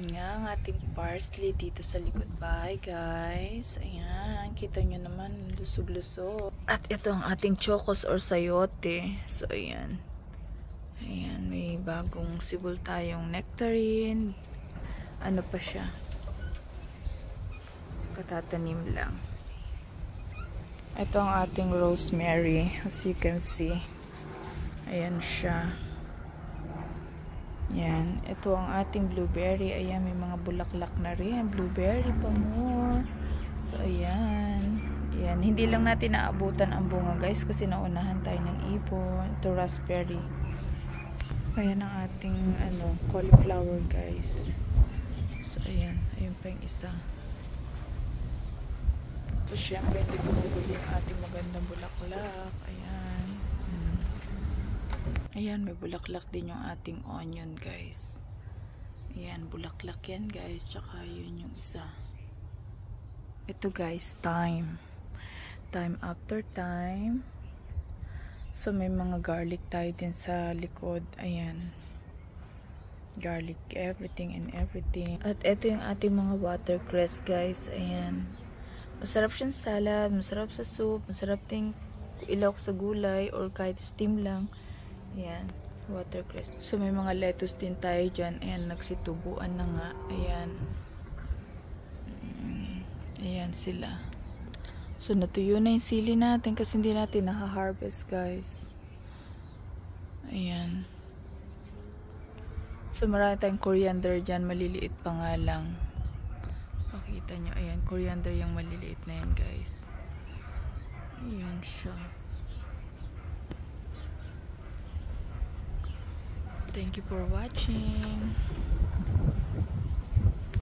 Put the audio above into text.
nga ang ating parsley dito sa likod bahay, guys. Ayan, kita nyo naman, lusog-lusog. At ito ang ating chocos or sayote. So, ayan. Ayan, may bagong sibol tayong nectarine. Ano pa siya? Katatanim lang. Ito ang ating rosemary, as you can see. Ayan siya. Yan. Ito ang ating blueberry. Ayan, may mga bulaklak na rin. Blueberry pa more. So, ayan. Ayan. Hindi lang natin naabutan ang bunga, guys, kasi naunahan tayo ng ibon. Ito, raspberry. Ayan ang ating, cauliflower, guys. So, ayan. Ayan pa yung isa. So, syempre, hindi bumubuli ang ating magandang bulaklak. Ayan. Ayan, may bulaklak din yung ating onion, guys. Ayan, bulaklak yan, guys. Tsaka yun yung isa. Ito, guys, thyme. Thyme after thyme. So, may mga garlic tayo din sa likod. Ayan. Garlic, everything and everything. At ito yung ating mga watercress, guys. Ayan. Masarap siyang salad, masarap sa soup, masarap ting ilawak sa gulay or kahit steam lang. Ayan, watercress. So, may mga lettuce din tayo dyan. Ayan, nagsitubuan na nga. Ayan. Ayan sila. So, natuyo na yung sili natin kasi hindi natin nakaharvest, guys. Ayan. So, marami tayong coriander dyan. Maliliit pa nga lang. Pakita nyo. Ayan, coriander yung maliliit na yan, guys. Ayan siya. Thank you for watching.